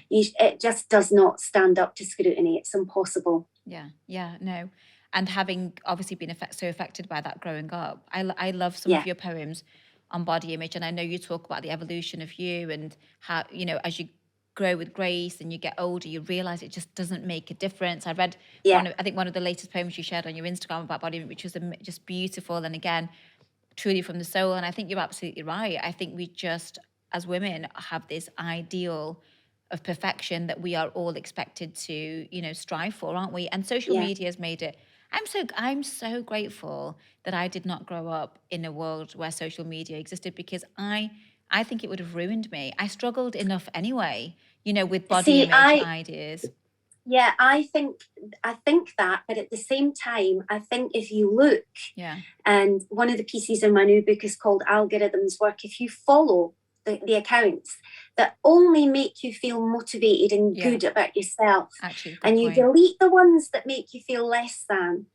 It just does not stand up to scrutiny. It's impossible. No. And having obviously been so affected by that growing up, I love some of your poems on body image, and I know you talk about the evolution of you and how, as you grow with grace and you get older, you realize it just doesn't make a difference. I read one of the latest poems you shared on your Instagram about body image, which was just beautiful, and again, truly from the soul. And I think you're absolutely right. I think we just, as women, have this ideal of perfection that we are all expected to, strive for, aren't we? And social media has made it. I'm so grateful that I did not grow up in a world where social media existed, because I think it would have ruined me. I struggled enough anyway, with body image ideas. Yeah, I think that, but at the same time, I think if you look, and one of the pieces in my new book is called Algorithms Work. If you follow the accounts that only make you feel motivated and good about yourself, and you delete the ones that make you feel less than,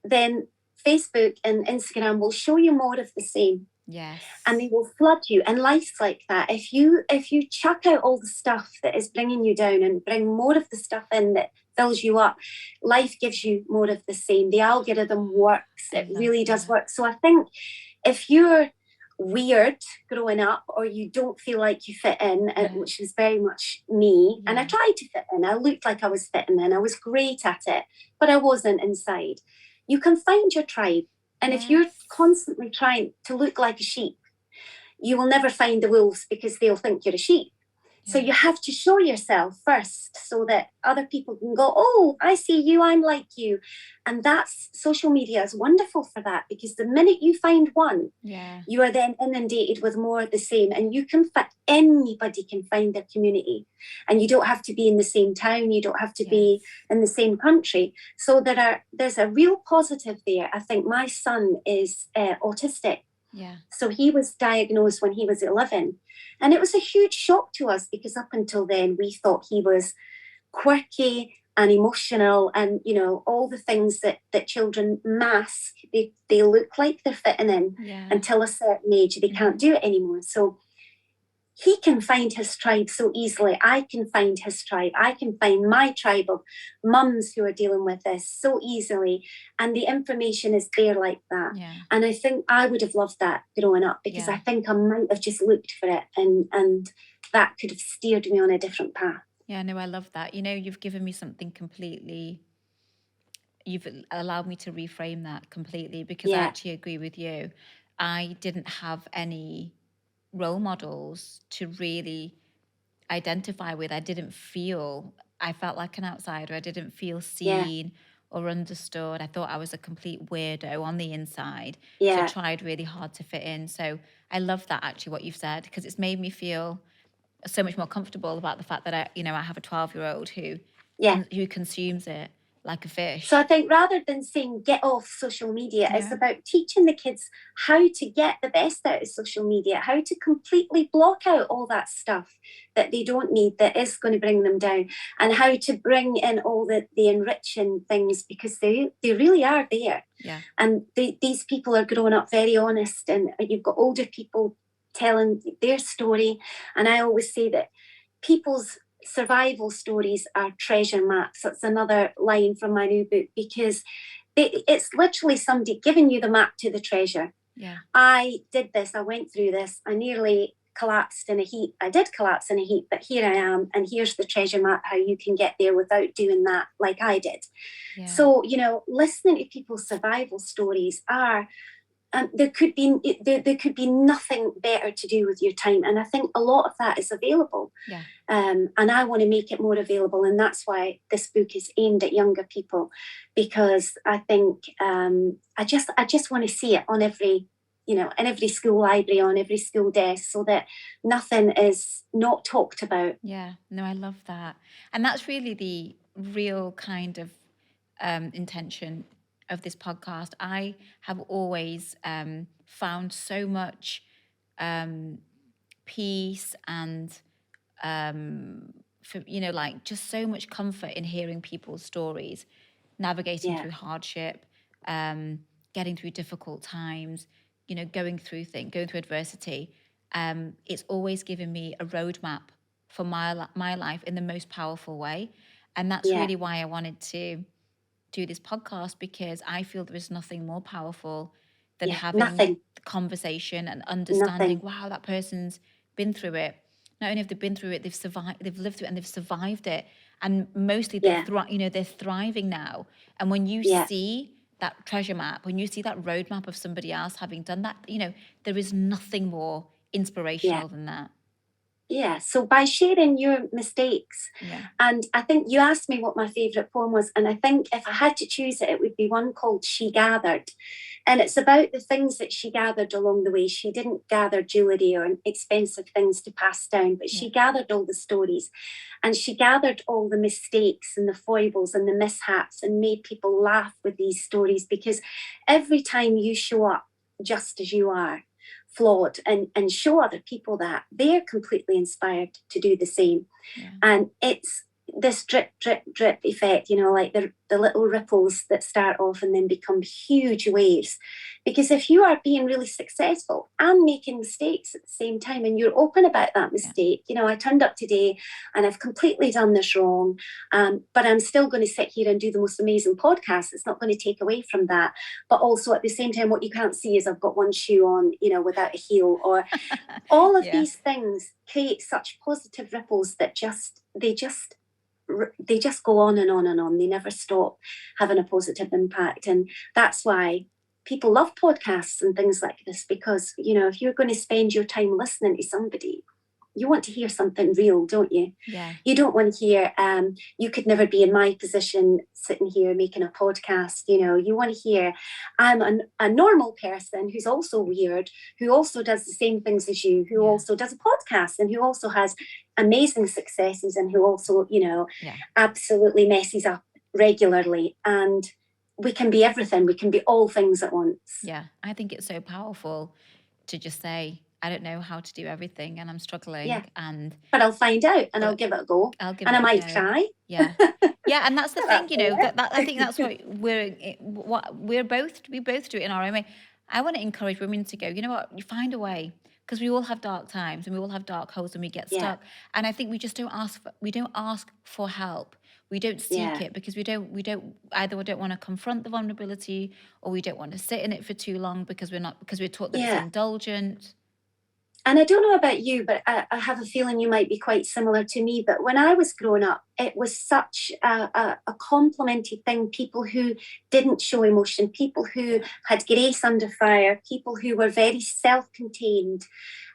then Facebook and Instagram will show you more of the same. Yes. And they will flood you. And life's like that. If you chuck out all the stuff that is bringing you down and bring more of the stuff in that fills you up, life gives you more of the same. The algorithm works. It really does work. So I think if you're weird growing up, or you don't feel like you fit in, which was very much me, and I tried to fit in. I looked like I was fitting in. I was great at it, but I wasn't inside. You can find your tribe. And if you're constantly trying to look like a sheep, you will never find the wolves, because they'll think you're a sheep. So you have to show yourself first, so that other people can go, oh, I see you, I'm like you. And that's, social media is wonderful for that, because the minute you find one, you are then inundated with more of the same. And anybody can find their community. And you don't have to be in the same town. You don't have to be in the same country. So there's a real positive there. I think my son is autistic. So he was diagnosed when he was 11. And it was a huge shock to us, because up until then, we thought he was quirky and emotional and, all the things that children mask. They look like they're fitting in until a certain age. They can't do it anymore. So he can find his tribe so easily. I can find his tribe. I can find my tribe of mums who are dealing with this so easily. And the information is there like that. And I think I would have loved that growing up, because I think I might have just looked for it, and that could have steered me on a different path. Yeah, no, I love that. You've given me something completely, you've allowed me to reframe that completely, because I actually agree with you. I didn't have any role models to really identify with. I felt like an outsider. I didn't feel seen or understood. I thought I was a complete weirdo on the inside. So I tried really hard to fit in. So I love that, actually, what you've said, because it's made me feel so much more comfortable about the fact that I have a 12-year-old who consumes it like a fish. So I think rather than saying get off social media, it's about teaching the kids how to get the best out of social media, how to completely block out all that stuff that they don't need, that is going to bring them down, and how to bring in all the enriching things, because they really are there. And these people are growing up very honest, and you've got older people telling their story. And I always say that people's survival stories are treasure maps. That's another line from my new book, because it's literally somebody giving you the map to the treasure. I did this, I went through this, I nearly collapsed in a heap. I did collapse in a heap, but here I am, and here's the treasure map how you can get there without doing that like I did. Yeah. So, you know, listening to people's survival stories are, there could be nothing better to do with your time, and I think a lot of that is available. Yeah. And I want to make it more available, and that's why this book is aimed at younger people, because I think I just want to see it on every, you know, in every school library, on every school desk, so that nothing is not talked about. Yeah, no, I love that. And that's really the real kind of intention of this podcast. I have always found so much peace and, you know, like just so much comfort in hearing people's stories, navigating through hardship, getting through difficult times, you know, going through adversity. It's always given me a roadmap for my life in the most powerful way. And that's really why I wanted to do this podcast, because I feel there is nothing more powerful than having the conversation and understanding, wow, that person's been through it. Not only have they been through it, they've survived, they've lived through it, and they've survived it. And mostly they're they're thriving now. And when you see that treasure map, when you see that roadmap of somebody else having done that, you know, there is nothing more inspirational than that. Yeah, so by sharing your mistakes, and I think you asked me what my favourite poem was, and I think if I had to choose it, it would be one called She Gathered. And it's about the things that she gathered along the way. She didn't gather jewellery or expensive things to pass down, but she gathered all the stories, and she gathered all the mistakes and the foibles and the mishaps, and made people laugh with these stories, because every time you show up just as you are, flawed, and show other people that, they're completely inspired to do the same. And it's this drip drip drip effect, you know, like the little ripples that start off and then become huge waves. Because if you are being really successful and making mistakes at the same time, and you're open about that mistake, you know, I turned up today and I've completely done this wrong, but I'm still going to sit here and do the most amazing podcast. It's not going to take away from that. But also at the same time, what you can't see is I've got one shoe on, you know, without a heel, or all of these things create such positive ripples that they just go on and on and on. They never stop having a positive impact. And that's why people love podcasts and things like this, because, you know, if you're going to spend your time listening to somebody, you want to hear something real, don't you? Yeah. You don't want to hear, you could never be in my position sitting here making a podcast. You know, you want to hear, I'm a normal person who's also weird, who also does the same things as you, who also does a podcast, and who also has amazing successes, and who also, you know, absolutely messes up regularly. And we can be everything. We can be all things at once. Yeah, I think it's so powerful to just say, I don't know how to do everything, and I'm struggling. Yeah. And but I'll find out, and I'll give it a go. And I might try. Yeah. Yeah, and that's the thing, you know, that I think that's what we both do it in our own way. I want to encourage women to go, you know what, you find a way, because we all have dark times and we all have dark holes and we get stuck. And I think we just don't ask for help. We don't seek it, because we don't want to confront the vulnerability, or we don't want to sit in it for too long, because we're taught that it's indulgent. And I don't know about you, but I have a feeling you might be quite similar to me. But when I was growing up, it was such a complimented thing. People who didn't show emotion, people who had grace under fire, people who were very self-contained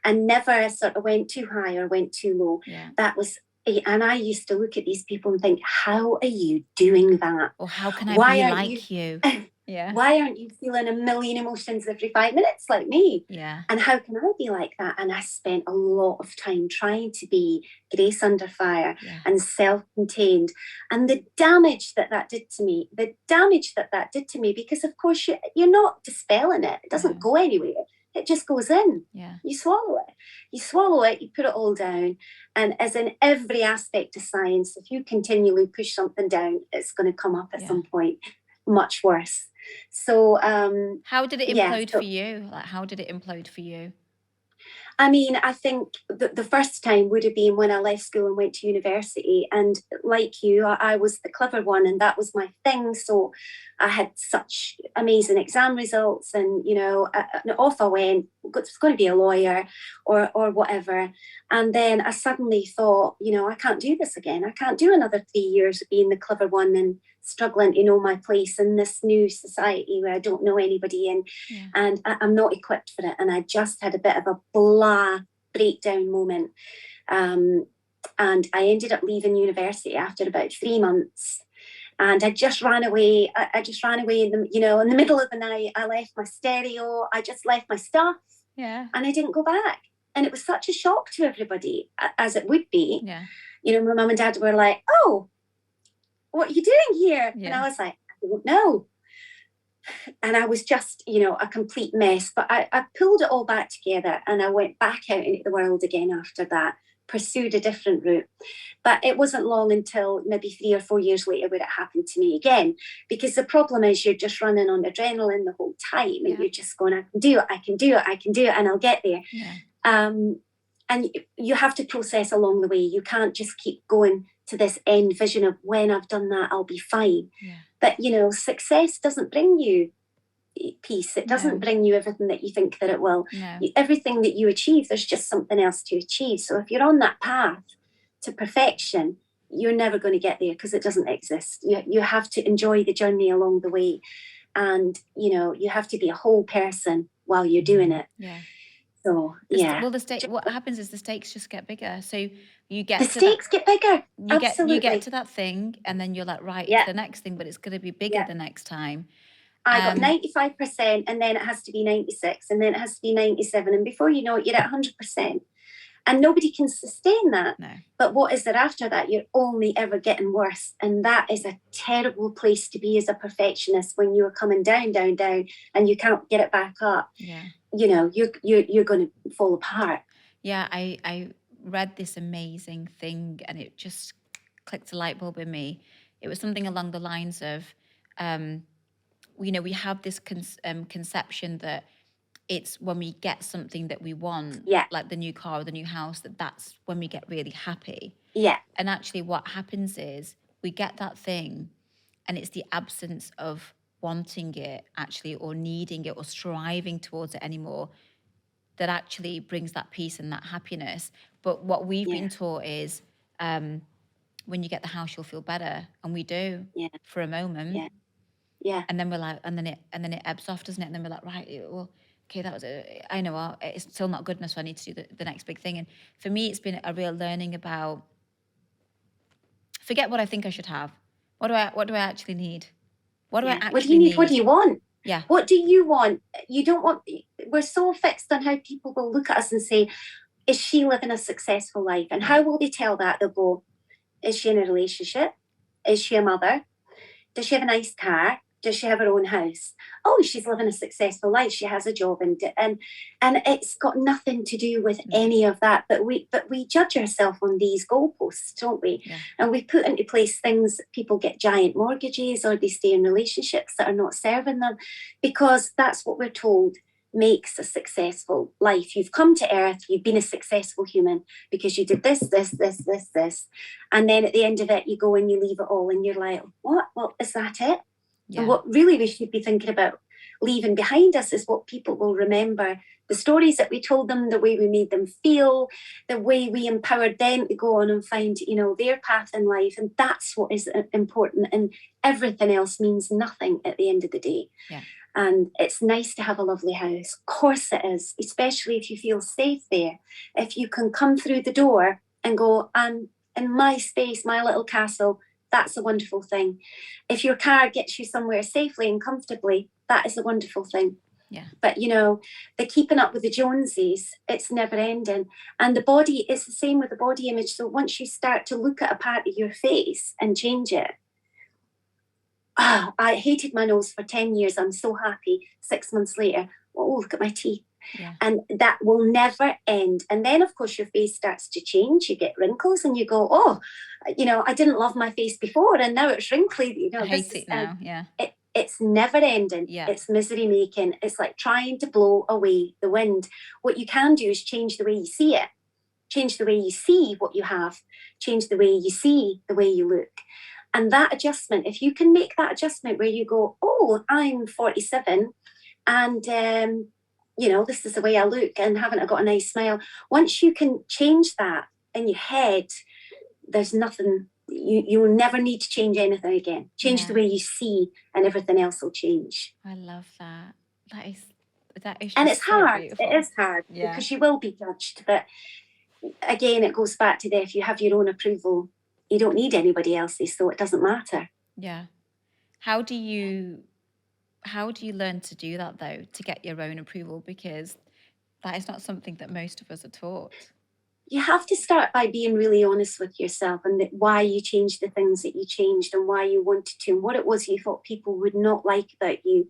and never sort of went too high or went too low. Yeah. That was, and I used to look at these people and think, how are you doing that? Or how can I be like you? Yeah. Why aren't you feeling a million emotions every 5 minutes like me? Yeah. And how can I be like that? And I spent a lot of time trying to be grace under fire and self-contained. And the damage that did to me, because of course you're not dispelling it. It doesn't go anywhere. It just goes in. Yeah. You swallow it, you put it all down. And as in every aspect of science, if you continually push something down, it's going to come up at some point much worse. So how did it implode for you? Like, how did it implode for you? I mean, I think the first time would have been when I left school and went to university. And like you, I was the clever one, and that was my thing. So I had such amazing exam results, and off I went. Was going to be a lawyer or whatever. And then I suddenly thought, I can't do this again. I can't do another 3 years of being the clever one and struggling to know my place in this new society where I don't know anybody, and I'm not equipped for it. And I just had a bit of a blah breakdown moment. And I ended up leaving university after about 3 months. And I just ran away. I just ran away in the middle of the night. I left my stereo. I just left my stuff. Yeah. And I didn't go back. And it was such a shock to everybody, as it would be. Yeah. My mum and dad were like, "Oh, what are you doing here?" Yeah. And I was like, "I don't know." And I was just, a complete mess. But I pulled it all back together, and I went back out into the world again after that, pursued a different route. But it wasn't long until maybe 3 or 4 years later where it happened to me again. Because the problem is you're just running on adrenaline the whole time, and you're just going, "I can do it, I can do it, I can do it, and I'll get there." Yeah. And you have to process along the way. You can't just keep going to this end vision of, when I've done that, I'll be fine. Yeah. But, success doesn't bring you peace. It doesn't bring you everything that you think that it will. No. Everything that you achieve, there's just something else to achieve. So if you're on that path to perfection, you're never going to get there, because it doesn't exist. You have to enjoy the journey along the way. And, you have to be a whole person while you're doing it. Yeah. So, Well, what happens is the stakes just get bigger. So you get the stakes get bigger. Absolutely. You get to that thing, and then you're like, right, it's the next thing, but it's going to be bigger the next time. I got 95%, and then it has to be 96, and then it has to be 97. And before you know it, you're at 100%. And nobody can sustain that. No. But what is there after that? You're only ever getting worse. And that is a terrible place to be as a perfectionist, when you're coming down, down, down, and you can't get it back up. Yeah. You're going to fall apart. Yeah, I read this amazing thing, and it just clicked a light bulb in me. It was something along the lines of, we have this conception that it's when we get something that we want, like the new car or the new house, that's when we get really happy. Yeah. And actually what happens is we get that thing, and it's the absence of wanting it actually, or needing it, or striving towards it anymore, that actually brings that peace and that happiness. But what we've been taught is, when you get the house, you'll feel better. And we do for a moment. Yeah. Yeah. And then we're like, and then it ebbs off, doesn't it? And then we're like, right, well, okay, that was I know it's still not good enough, so I need to do the next big thing. And for me, it's been a real learning about, forget what I think I should have. What do I actually need? What do I actually need? What do you need? What do you want? Yeah. What do you want? You don't want. We're so fixed on how people will look at us and say, "Is she living a successful life?" And how will they tell that? They'll go, "Is she in a relationship? Is she a mother? Does she have a nice car? Does she have her own house? Oh, she's living a successful life. She has a job." And it's got nothing to do with any of that. But we judge ourselves on these goalposts, don't we? Yeah. And we put into place things. People get giant mortgages, or they stay in relationships that are not serving them, because that's what we're told makes a successful life. You've come to earth, you've been a successful human because you did this, and then at the end of it, you go and you leave it all, and you're like, what? Well, is that it? Yeah. And what really we should be thinking about leaving behind us is what people will remember, the stories that we told them, the way we made them feel, the way we empowered them to go on and find, their path in life. And that's what is important. And everything else means nothing at the end of the day. Yeah. And it's nice to have a lovely house. Of course it is, especially if you feel safe there. If you can come through the door and go, I'm in my space, my little castle, that's a wonderful thing. If your car gets you somewhere safely and comfortably, that is a wonderful thing. Yeah. But, the keeping up with the Joneses, it's never ending. And the body, it's the same with the body image. So once you start to look at a part of your face and change it, I hated my nose for 10 years. I'm so happy. 6 months later, oh, look at my teeth. Yeah. And that will never end. And then, of course, your face starts to change. You get wrinkles and you go, oh, I didn't love my face before, and now it's wrinkly. I hate it now, yeah. It's never ending. Yeah. It's misery making. It's like trying to blow away the wind. What you can do is change the way you see it. Change the way you see what you have. Change the way you see the way you look. And that adjustment, if you can make that adjustment where you go, oh, I'm 47 and, this is the way I look and haven't I got a nice smile? Once you can change that in your head, there's nothing, you will never need to change anything again. Change the way you see and everything else will change. I love that. That is and just it's so hard. beautiful. It is hard because you will be judged. But again, it goes back to if you have your own approval, you don't need anybody else's, so it doesn't matter. Yeah. How do you learn to do that though, to get your own approval? Because that is not something that most of us are taught. You have to start by being really honest with yourself and why you changed the things that you changed and why you wanted to and what it was you thought people would not like about you.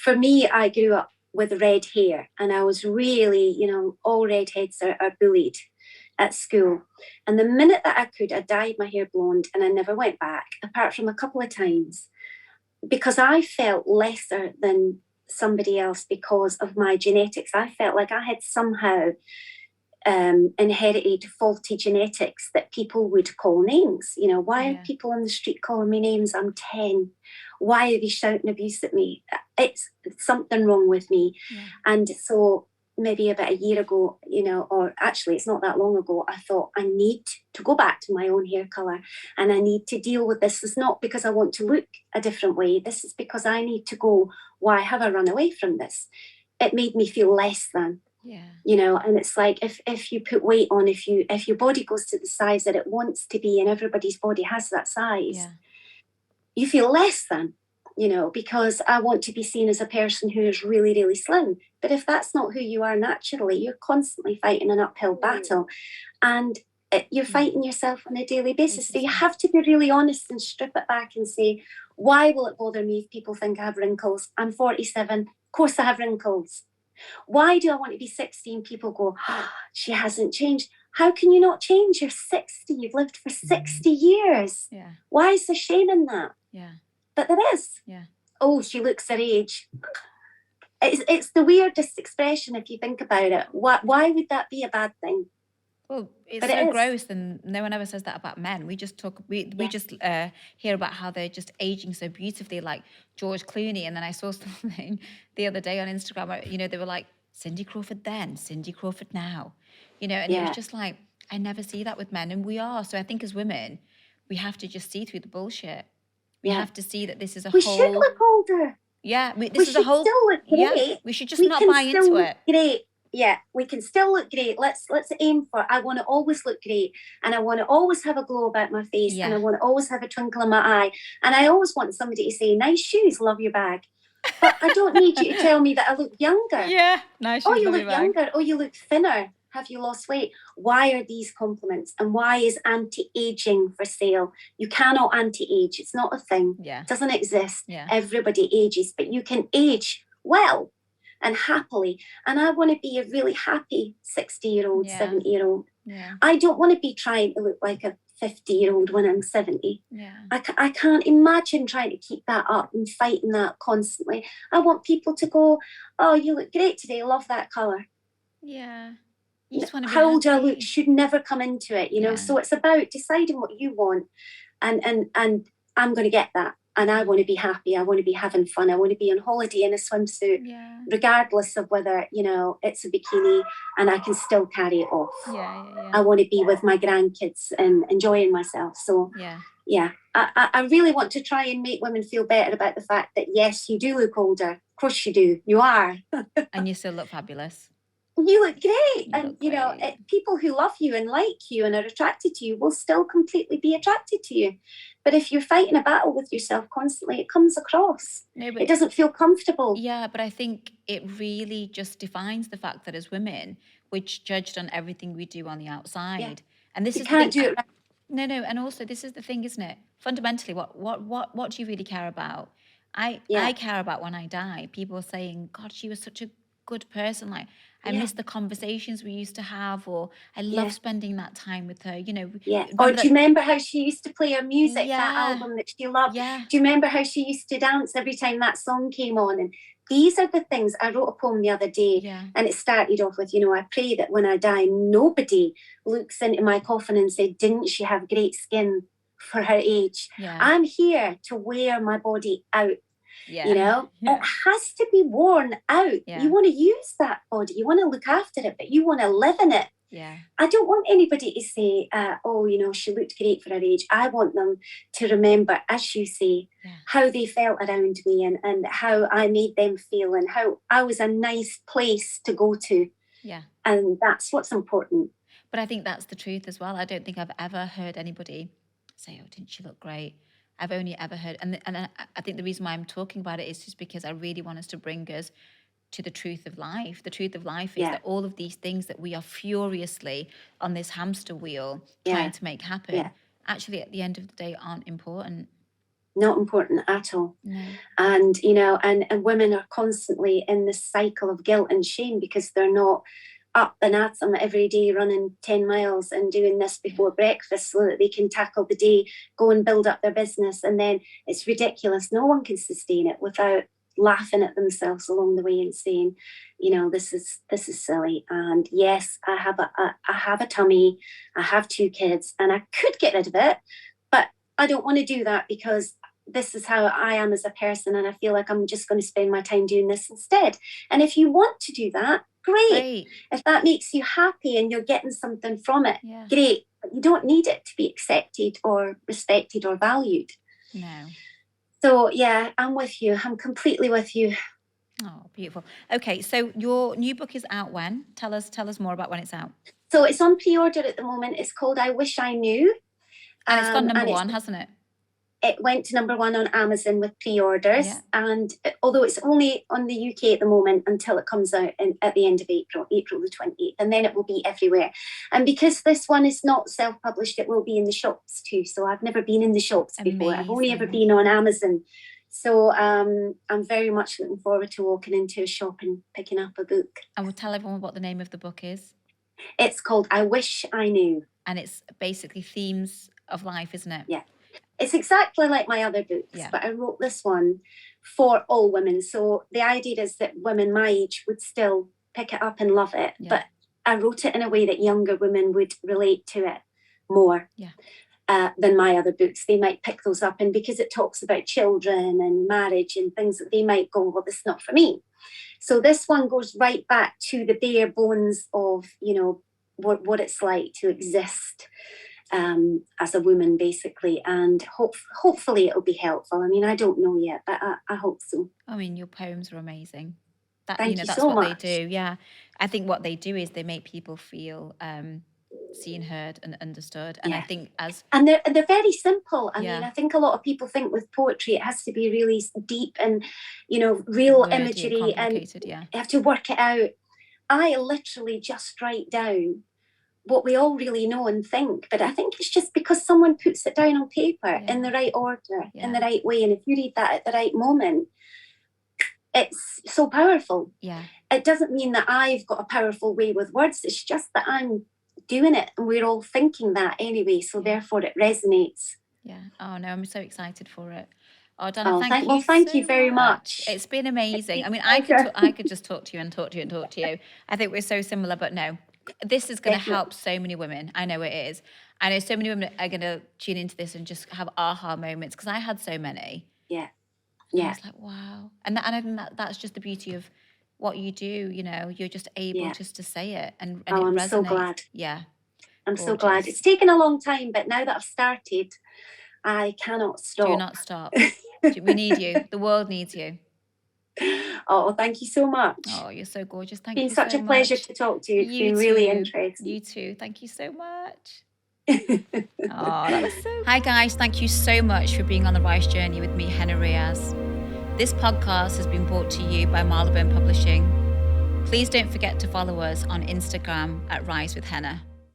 For me, I grew up with red hair and I was really, all redheads are bullied at school. And the minute that I could, I dyed my hair blonde and I never went back, apart from a couple of times, because I felt lesser than somebody else because of my genetics. I felt like I had somehow inherited faulty genetics that people would call names. Why are people on the street calling me names? I'm 10. Why are they shouting abuse at me? It's something wrong with me. And so maybe about a year ago, or actually it's not that long ago, I thought I need to go back to my own hair colour and I need to deal with this. It's not because I want to look a different way. This is because I need to go, why have I run away from this? It made me feel less than. And it's like if you put weight on, if your body goes to the size that it wants to be and everybody's body has that size, you feel less than, because I want to be seen as a person who is really, really slim. But if that's not who you are naturally, you're constantly fighting an uphill battle and you're fighting yourself on a daily basis. So you have to be really honest and strip it back and say, why will it bother me if people think I have wrinkles? I'm 47. Of course I have wrinkles. Why do I want to be 60 and people go, she hasn't changed? How can you not change? You're 60. You've lived for 60 years. Why is there shame in that? But there is. Oh, she looks her age. It's the weirdest expression if you think about it. Why would that be a bad thing? Well, it's so gross, and no one ever says that about men. We just talk, we just hear about how they're just aging so beautifully, like George Clooney. And then I saw something the other day on Instagram, they were like, Cindy Crawford then, Cindy Crawford now, and it was just like, I never see that with men. And we are. So I think as women, we have to just see through the bullshit. We have to see that this is we should look older. Yeah. This is a whole, still look great. Yeah, we should just not buy into it. Great. Yeah, we can still look great. Let's aim for, I want to always look great and I want to always have a glow about my face and I want to always have a twinkle in my eye. And I always want somebody to say, nice shoes, love your bag. But I don't need you to tell me that I look younger. Yeah, nice shoes, oh, you look younger. Oh, you look thinner. Have you lost weight? Why are these compliments? And why is anti-aging for sale? You cannot anti-age. It's not a thing. It doesn't exist. Everybody ages, but you can age well and happily. And I want to be a really happy 60-year-old, 70-year-old. I don't want to be trying to look like a 50-year-old when I'm 70. I can't imagine trying to keep that up and fighting that constantly. I want people to go, oh, you look great today. Love that colour. Yeah. You just want to be how old happy. I look should never come into it, So it's about deciding what you want. And I'm going to get that. And I want to be happy. I want to be having fun. I want to be on holiday in a swimsuit, regardless of whether, it's a bikini and I can still carry it off. I want to be with my grandkids and enjoying myself. So, I really want to try and make women feel better about the fact that, yes, you do look older. Of course you do. You are. And you still look fabulous. You look great. People who love you and like you and are attracted to you will still completely be attracted to you. But if you're fighting a battle with yourself constantly, it comes across. It doesn't feel comfortable. Yeah, but I think it really just defines the fact that as women, we're judged on everything we do on the outside. And this you can't do it right. No, and also this is the thing, isn't it? Fundamentally, what do you really care about? I care about when I die, people saying, God, she was such a good person. Like, I miss the conversations we used to have, or I love spending that time with her, Or do you remember how she used to play her music, that album that she loved? Do you remember how she used to dance every time that song came on? And these are the things. I wrote a poem the other day and it started off with, I pray that when I die, nobody looks into my coffin and said, didn't she have great skin? for her age. Yeah. I'm here to wear my body out. Yeah. You know, Yeah. it has to be worn out. Yeah. You want to use that body, you want to look after it, but you want to live in it. Yeah. I don't want anybody to say, oh, you know, she looked great for her age. I want them to remember, as you say, how they felt around me and how I made them feel and how I was a nice place to go to. Yeah. And that's what's important. But I think that's the truth as well. I don't think I've ever heard anybody say, oh, didn't she look great? I've only ever heard, and I think the reason why I'm talking about it is just because I really want us to bring us to the truth of life. The truth of life is that all of these things that we are furiously on this hamster wheel trying to make happen, actually at the end of the day aren't important. Not important at all. No. And, you know, and women are constantly in this cycle of guilt and shame because they're not up and at them every day running 10 miles and doing this before breakfast so that they can tackle the day, go and build up their business. And then it's ridiculous. No one can sustain it without laughing at themselves along the way and saying, you know, this is silly. And yes, I have a tummy, I have 2 kids, and I could get rid of it, but I don't want to do that because this is how I am as a person, and I feel like I'm just going to spend my time doing this instead. And if you want to do that, great. If that makes you happy and you're getting something from it, great. But you don't need it to be accepted or respected or valued. No. So yeah, I'm with you. I'm completely with you. Oh, beautiful. Okay, so your new book is out when? Tell us more about when it's out. So it's on pre-order at the moment. It's called I Wish I Knew. And it's gone number 1, hasn't it? It went to number 1 on Amazon with pre-orders. Yeah. And although it's only on the UK at the moment until it comes out at the end of April the 28th, and then it will be everywhere. And because this one is not self-published, it will be in the shops too. So I've never been in the shops before. I've only ever been on Amazon. So I'm very much looking forward to walking into a shop and picking up a book. And we'll tell everyone what the name of the book is. It's called I Wish I Knew. And it's basically themes of life, isn't it? Yeah. It's exactly like my other books, but I wrote this one for all women. So the idea is that women my age would still pick it up and love it. Yeah. But I wrote it in a way that younger women would relate to it more than my other books. They might pick those up. And because it talks about children and marriage and things that they might go, well, this is not for me. So this one goes right back to the bare bones of, you know, what it's like to exist as a woman, basically, and hopefully it'll be helpful. I mean, I don't know yet, but I hope so. I mean, your poems are amazing. Thank you that's so what much. They do. Yeah, I think what they do is they make people feel seen, heard, and understood. And I think and they're very simple. I mean, I think a lot of people think with poetry it has to be really deep and, you know, real imagery, and you have to work it out. I literally just write down what we all really know and think, but I think it's just because someone puts it down on paper in the right order, in the right way, and if you read that at the right moment, it's so powerful. Yeah, it doesn't mean that I've got a powerful way with words. It's just that I'm doing it, and we're all thinking that anyway. So therefore, it resonates. Yeah. Oh no, I'm so excited for it. Oh, Donna, thank you very much. It's been amazing. I mean, I could just talk to you and talk to you and talk to you. I think we're so similar, but no. This is going to help so many women. I know it is. I know so many women are going to tune into this and just have aha moments, because I had so many. Yeah. I was like, wow. And I think that's just the beauty of what you do. You know, you're just able just to say it, and it resonates. I'm so glad. Yeah. I'm so glad. It's taken a long time, but now that I've started, I cannot stop. Do not stop. We need you. The world needs you. Oh, thank you so much. Oh, you're so gorgeous. Thank you so much. It's been such a pleasure to talk to you. It's been really interesting. You too. Thank you so much. Oh, that was so. Hi guys, thank you so much for being on the Rise Journey with me, Henna Riaz. This podcast has been brought to you by Marylebone Publishing. Please don't forget to follow us on Instagram at Rise with Henna.